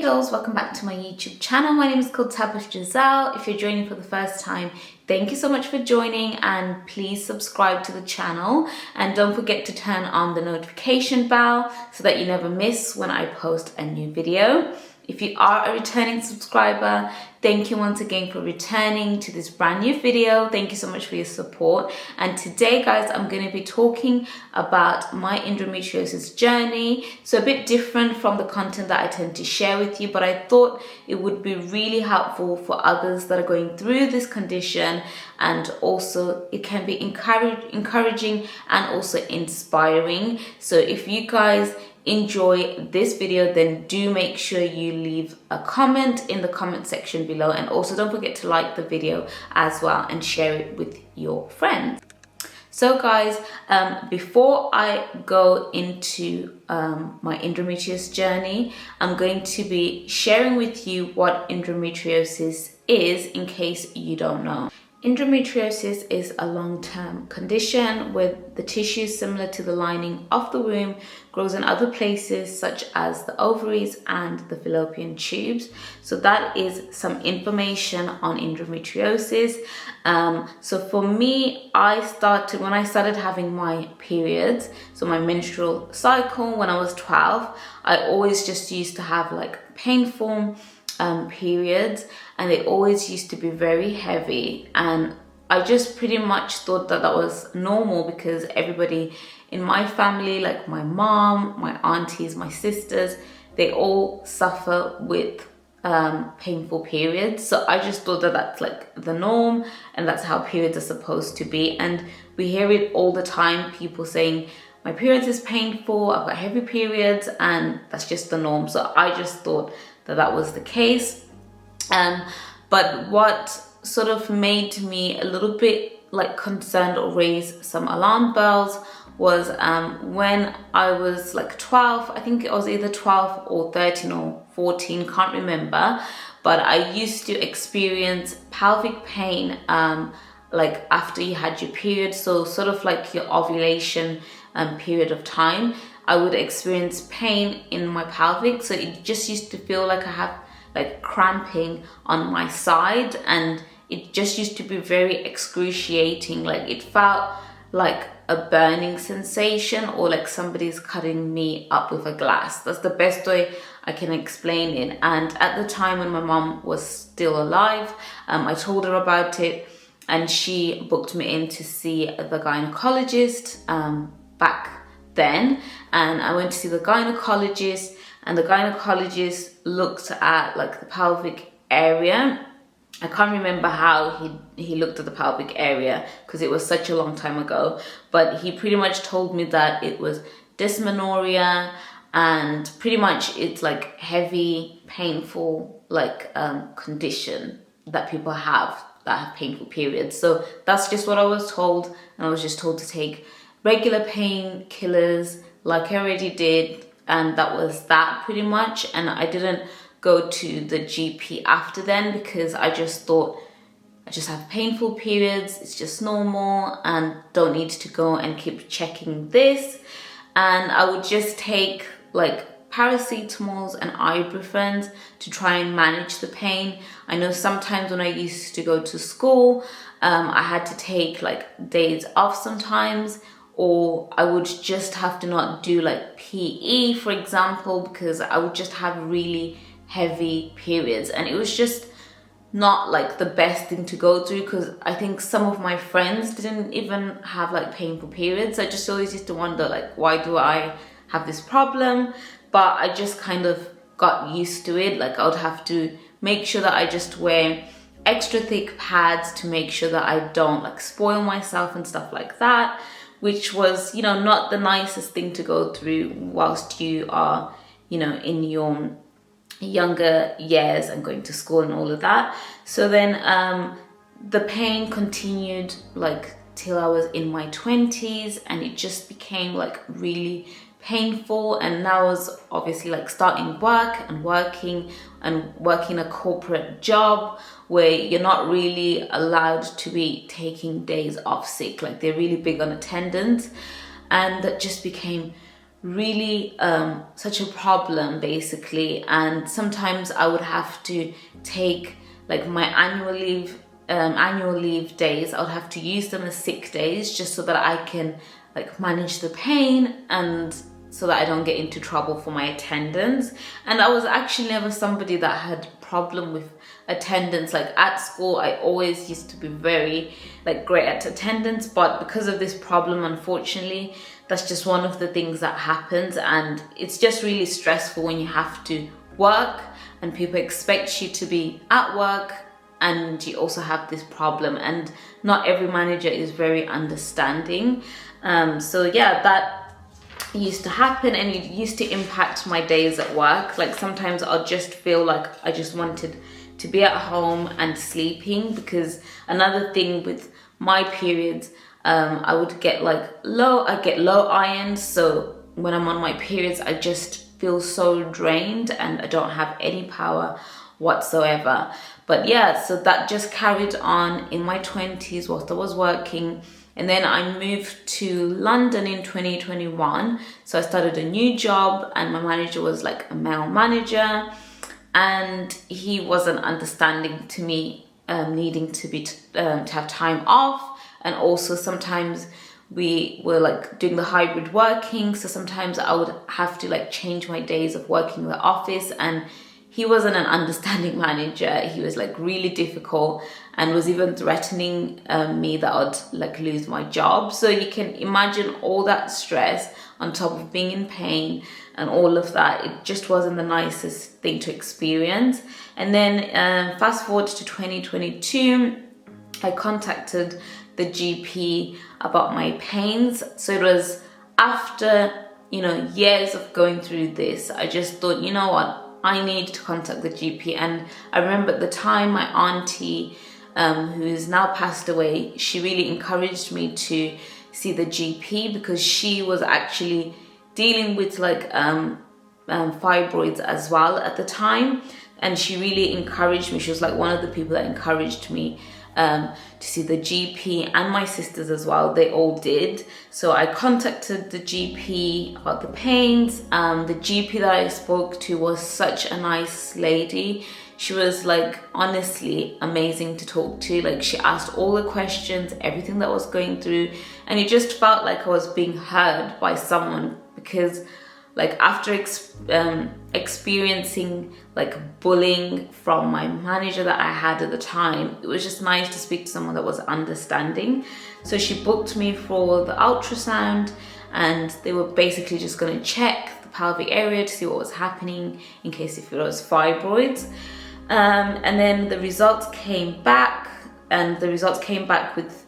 Hey dolls, welcome back to my YouTube channel. My name is called Tabush Giselle. If you're joining for the first time, thank you so much for joining, and please subscribe to the channel and don't forget to turn on the notification bell so that you never miss when I post a new video. If you are a returning subscriber, thank you once again for returning to this brand new video. Thank you so much for your support. And today, guys, I'm going to be talking about my endometriosis journey. So a bit different from the content that I tend to share with you, but I thought it would be really helpful for others that are going through this condition, and also it can be encouraging and also inspiring. So if you guys enjoy this video, then do make sure you leave a comment in the comment section below, and also don't forget to like the video as well and share it with your friends. So guys, before I go into my endometriosis journey, I'm going to be sharing with you what endometriosis is in case you don't know. Endometriosis is a long-term condition where the tissue similar to the lining of the womb grows in other places such as the ovaries and the fallopian tubes. So that is some information on endometriosis. So for me, when I started having my periods, so my menstrual cycle when I was 12, I always just used to have like painful periods, and they always used to be very heavy, and I just pretty much thought that that was normal because everybody in my family, like my mom, my aunties, my sisters, they all suffer with painful periods. So I just thought that that's like the norm and that's how periods are supposed to be. And we hear it all the time, people saying my periods is painful, I've got heavy periods, and that's just the norm. So I just thought that that was the case. But what sort of made me a little bit like concerned or raise some alarm bells was when I was like 12, I think it was either 12 or 13 or 14, can't remember, but I used to experience pelvic pain like after you had your period, so sort of like your ovulation period of time. I would experience pain in my pelvic, so it just used to feel like I have like cramping on my side, and it just used to be very excruciating. Like it felt like a burning sensation, or like somebody's cutting me up with a glass. That's the best way I can explain it. And at the time when my mom was still alive, I told her about it, and she booked me in to see the gynecologist back then. And I went to see the gynecologist, and the gynecologist looked at like the pelvic area. I can't remember how he looked at the pelvic area because it was such a long time ago, but he pretty much told me that it was dysmenorrhea, and pretty much it's like heavy, painful like condition that people have that have painful periods. So that's just what I was told, and I was just told to take regular painkillers like I already did, and that was that pretty much. And I didn't go to the GP after then because I just thought I just have painful periods, it's just normal and don't need to go and keep checking this. And I would just take like paracetamols and ibuprofen to try and manage the pain. I know sometimes when I used to go to school, I had to take like days off sometimes, or I would just have to not do like PE, for example, because I would just have really heavy periods, and it was just not like the best thing to go through because I think some of my friends didn't even have like painful periods. I just always used to wonder like, why do I have this problem? But I just kind of got used to it. Like I would have to make sure that I just wear extra thick pads to make sure that I don't like spoil myself and stuff like that, which was, you know, not the nicest thing to go through whilst you are, you know, in your younger years and going to school and all of that. So then the pain continued like till I was in my 20s, and it just became like really painful. And now I was obviously like starting work and working a corporate job where you're not really allowed to be taking days off sick. Like they're really big on attendance, and that just became really such a problem basically, and sometimes I would have to take like my annual leave days. I would have to use them as sick days just so that I can like manage the pain and so that I don't get into trouble for my attendance. And I was actually never somebody that had problem with attendance. Like at school, I always used to be very like great at attendance, but because of this problem, unfortunately, that's just one of the things that happens, and it's just really stressful when you have to work and people expect you to be at work and you also have this problem, and not every manager is very understanding. So yeah, that used to happen, and it used to impact my days at work. Like sometimes I'll just feel like I just wanted to be at home and sleeping, because another thing with my periods, I would get low iron. So when I'm on my periods, I just feel so drained and I don't have any power whatsoever. But yeah, so that just carried on in my 20s whilst I was working. And then I moved to London in 2021. So I started a new job, and my manager was like a male manager, and he wasn't understanding to me needing to have time off. And also sometimes we were like doing the hybrid working, so sometimes I would have to like change my days of working in the office, and he wasn't an understanding manager. He was like really difficult and was even threatening me that I'd like lose my job. So you can imagine all that stress on top of being in pain and all of that. It just wasn't the nicest thing to experience. And then fast forward to 2022, I contacted the GP about my pains. So it was after, years of going through this, I just thought, you know what, I need to contact the GP. And I remember at the time, my auntie, who is now passed away, she really encouraged me to see the GP, because she was actually dealing with like fibroids as well at the time. And she really encouraged me. She was like one of the people that encouraged me to see the GP, and my sisters as well. They all did. So I contacted the GP about the pains. The GP that I spoke to was such a nice lady. She was like honestly amazing to talk to. Like she asked all the questions, everything that I was going through, and it just felt like I was being heard by someone, because like after experiencing like bullying from my manager that I had at the time, it was just nice to speak to someone that was understanding. So she booked me for the ultrasound, and they were basically just going to check the pelvic area to see what was happening in case if it was fibroids. And then the results came back, with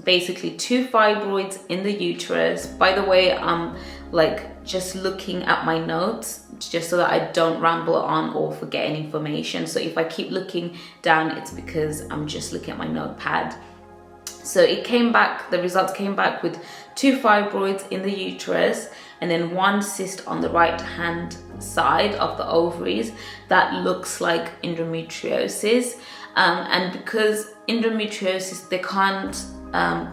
basically 2 fibroids in the uterus. By the way, I'm like just looking at my notes just so that I don't ramble on or forget any information. So if I keep looking down, it's because I'm just looking at my notepad. So the results came back with 2 fibroids in the uterus, and then 1 cyst on the right hand side of the ovaries that looks like endometriosis. And because endometriosis, they can't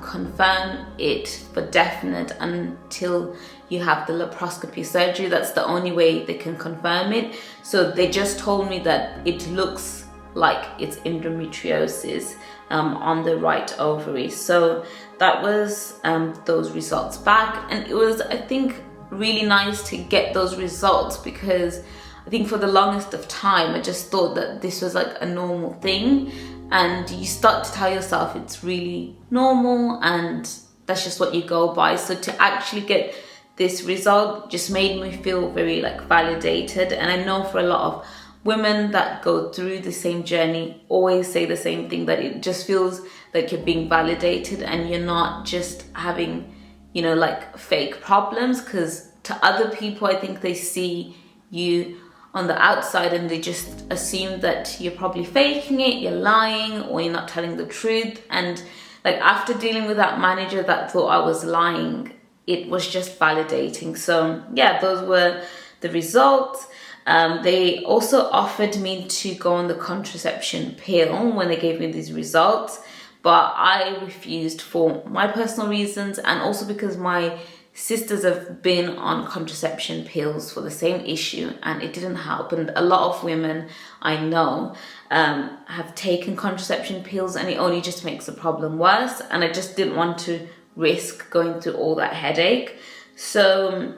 confirm it for definite until you have the laparoscopy surgery. That's the only way they can confirm it. So they just told me that it looks like it's endometriosis on the right ovary. So that was those results back, and it was, I think, really nice to get those results, because I think for the longest of time I just thought that this was like a normal thing, and you start to tell yourself it's really normal and that's just what you go by. So to actually get this result just made me feel very like validated. And I know for a lot of women that go through the same journey always say the same thing, that it just feels like you're being validated and you're not just having, like fake problems. Because to other people, I think they see you on the outside and they just assume that you're probably faking it, you're lying, or you're not telling the truth. And like after dealing with that manager that thought I was lying, it was just validating. So yeah, those were the results. They also offered me to go on the contraception pill when they gave me these results, but I refused for my personal reasons, and also because my sisters have been on contraception pills for the same issue and it didn't help. And a lot of women I know have taken contraception pills and it only just makes the problem worse. And I just didn't want to risk going through all that headache. So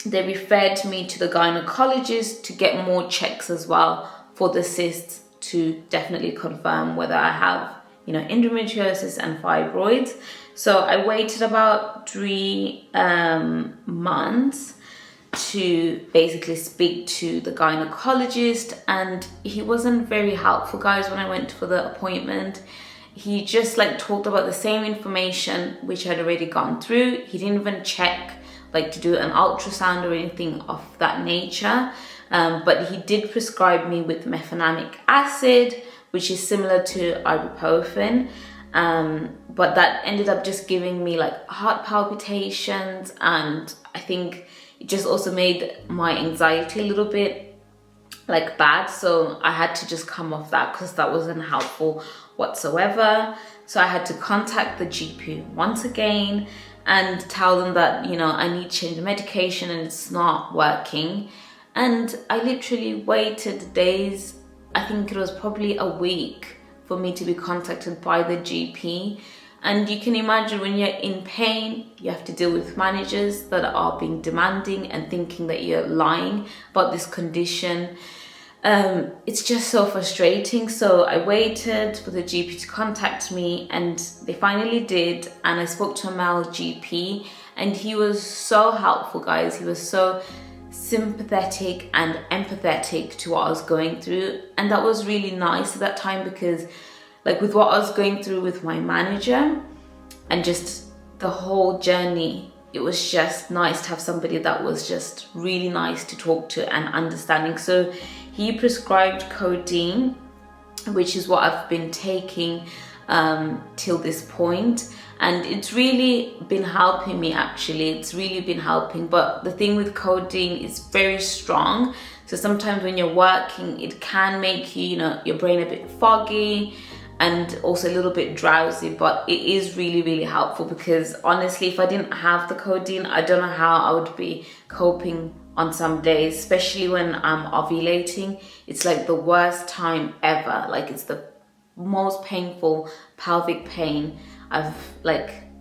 they referred me to the gynaecologist to get more checks as well for the cysts to definitely confirm whether I have, endometriosis and fibroids. So I waited about 3 months to basically speak to the gynecologist, and he wasn't very helpful, guys, when I went for the appointment. He just talked about the same information which I'd already gone through. He didn't even check to do an ultrasound or anything of that nature. But he did prescribe me with mefenamic acid, which is similar to ibuprofen. But that ended up just giving me heart palpitations, and I think it just also made my anxiety a little bit bad. So I had to just come off that because that wasn't helpful whatsoever. So I had to contact the GP once again and tell them that, I need to change the medication and it's not working. And I literally waited days, I think it was probably a week, for me to be contacted by the GP. And you can imagine when you're in pain, you have to deal with managers that are being demanding and thinking that you're lying about this condition. It's just so frustrating. So I waited for the GP to contact me, and they finally did. And I spoke to a male GP, and he was so helpful, guys. He was so sympathetic and empathetic to what I was going through. And that was really nice at that time, because with what I was going through with my manager and just the whole journey, it was just nice to have somebody that was just really nice to talk to and understanding. So he prescribed codeine, which is what I've been taking till this point. And it's really been helping me, actually. It's really been helping. But the thing with codeine is very strong. So sometimes when you're working, it can make your brain a bit foggy and also a little bit drowsy. But it is really, really helpful, because honestly, if I didn't have the codeine, I don't know how I would be coping on some days, especially when I'm ovulating. It's the worst time ever. It's the most painful pelvic pain I've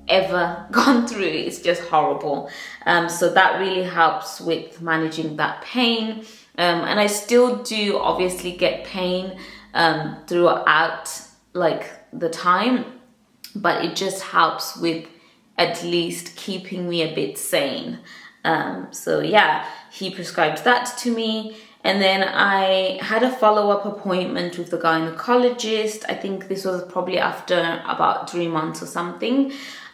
ever gone through. It's just horrible. So that really helps with managing that pain. And I still do obviously get pain throughout the time, but it just helps with at least keeping me a bit sane. So yeah, he prescribed that to me. And then I had a follow-up appointment with the gynecologist. I think this was probably after about 3 months or something.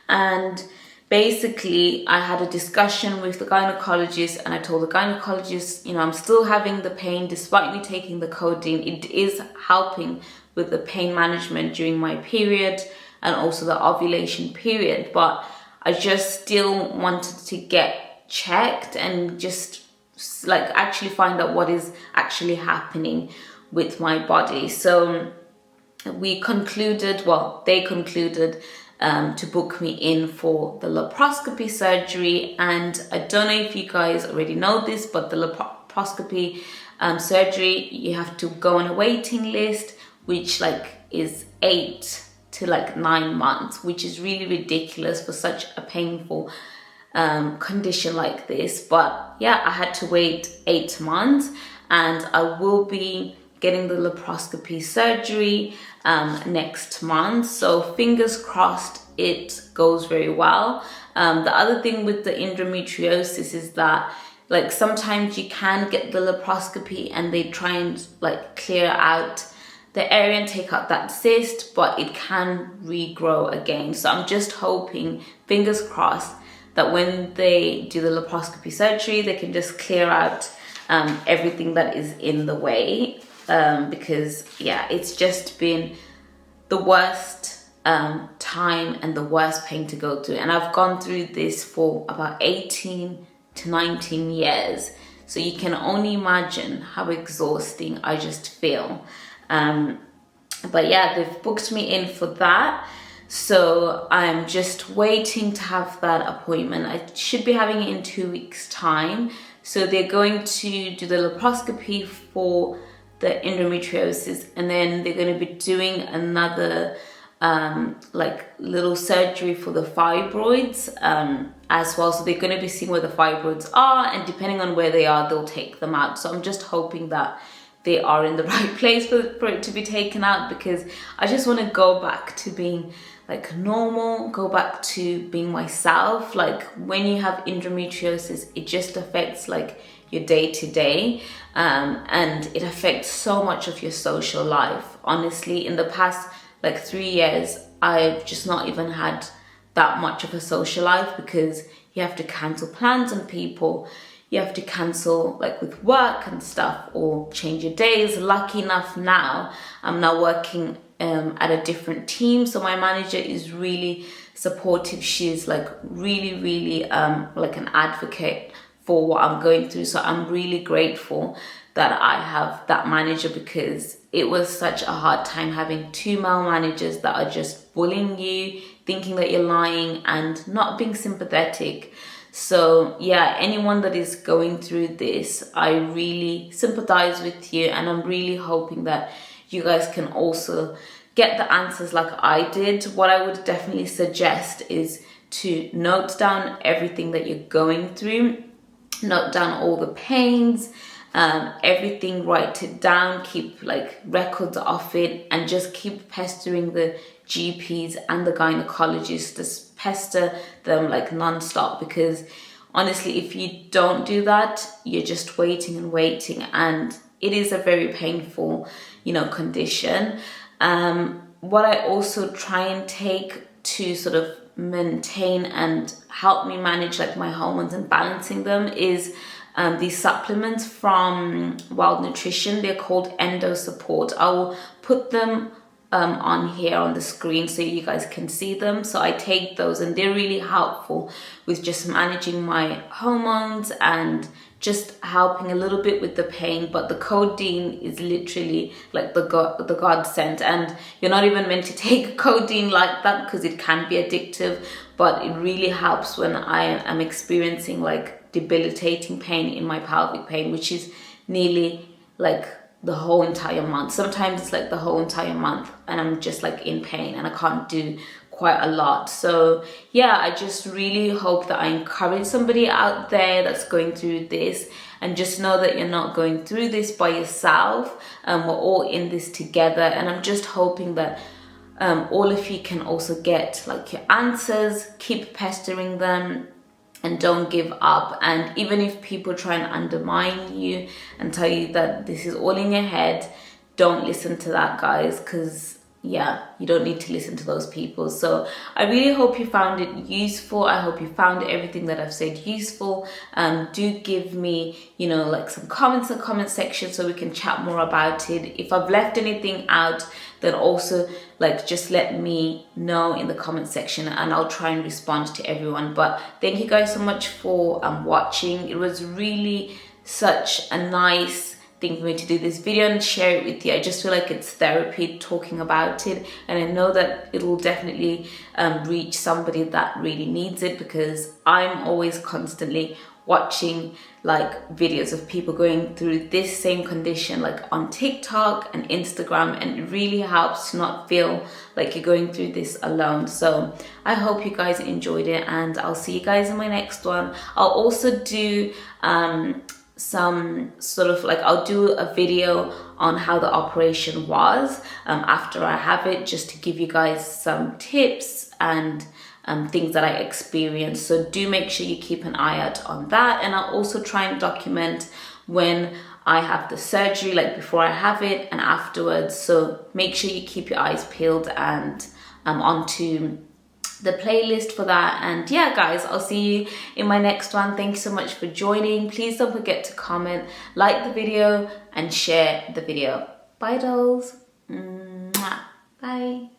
And basically, I had a discussion with the gynecologist, and I told the gynecologist, I'm still having the pain despite me taking the codeine. It is helping with the pain management during my period and also the ovulation period. But I just still wanted to get checked and just actually find out what is actually happening with my body. So they concluded to book me in for the laparoscopy surgery. And I don't know if you guys already know this, but the laparoscopy surgery, you have to go on a waiting list, which is 8 to 9 months, which is really ridiculous for such a painful condition like this. But yeah, I had to wait 8 months, and I will be getting the laparoscopy surgery next month. So fingers crossed it goes very well. The other thing with the endometriosis is that sometimes you can get the laparoscopy and they try and clear out the area and take out that cyst, but it can regrow again. So I'm just hoping, fingers crossed, that when they do the laparoscopy surgery, they can just clear out everything that is in the way. Because yeah, it's just been the worst time and the worst pain to go through. And I've gone through this for about 18 to 19 years. So you can only imagine how exhausting I just feel. But yeah, they've booked me in for that. So I'm just waiting to have that appointment. I should be having it in 2 weeks' time. So they're going to do the laparoscopy for the endometriosis, and then they're going to be doing another like little surgery for the fibroids as well. So they're going to be seeing where the fibroids are, and depending on where they are, they'll take them out. So I'm just hoping that they are in the right place for it to be taken out, because I just want to go back to being like normal, go back to being myself. Like when you have endometriosis, it just affects like your day-to-day, and it affects so much of your social life. Honestly, in the past like 3 years, I've just not even had that much of a social life, because you have to cancel plans on people, you have to cancel like with work and stuff, or change your days. Lucky enough now, I'm now working at a different team, so my manager is really supportive. She's like really like an advocate for what I'm going through. So I'm really grateful that I have that manager, because it was such a hard time having 2 male managers that are just bullying you, thinking that you're lying and not being sympathetic. So yeah, anyone that is going through this, I really sympathize with you, and I'm really hoping that you guys can also get the answers like I did. What I would definitely suggest is to note down everything that you're going through, note down all the pains, everything, write it down, keep like records of it, and just keep pestering the GPs and the gynecologists. Just pester them like non-stop, because honestly, if you don't do that, you're just waiting and waiting, and it is a very painful, condition. What I also try and take to sort of maintain and help me manage like my hormones and balancing them is these supplements from Wild Nutrition. They're called Endo Support. I will put them on here on the screen so you guys can see them. So I take those, and they're really helpful with just managing my hormones and just helping a little bit with the pain. But the codeine is literally like the godsend, and you're not even meant to take codeine like that, because it can be addictive, but it really helps when I am experiencing like debilitating pain in my pelvic pain, which is nearly like the whole entire month. Sometimes it's like the whole entire month, and I'm just like in pain and I can't do quite a lot. So yeah, I just really hope that I encourage somebody out there that's going through this, and just know that you're not going through this by yourself. We're all in this together, and I'm just hoping that all of you can also get like your answers, keep pestering them, and don't give up. And even if people try and undermine you and tell you that this is all in your head, don't listen to that, guys, because yeah, you don't need to listen to those people. So I really hope you found it useful. I hope you found everything that I've said useful. Do give me, like some comments in the comment section so we can chat more about it. If I've left anything out, then also like just let me know in the comment section, and I'll try and respond to everyone. But thank you guys so much for watching. It was really such a nice thing for me to do this video and share it with you. I just feel like it's therapy talking about it, and I know that it will definitely reach somebody that really needs it, because I'm always constantly watching like videos of people going through this same condition, like on TikTok and Instagram, and it really helps to not feel like you're going through this alone. So I hope you guys enjoyed it, and I'll see you guys in my next one. I'll also do some sort of like, I'll do a video on how the operation was after I have it, just to give you guys some tips and things that I experienced. So do make sure you keep an eye out on that. And I'll also try and document when I have the surgery, like before I have it and afterwards. So make sure you keep your eyes peeled and onto the playlist for that. And yeah, guys, I'll see you in my next one. Thank you so much for joining. Please don't forget to comment, like the video, and share the video. Bye, dolls. Mwah. Bye.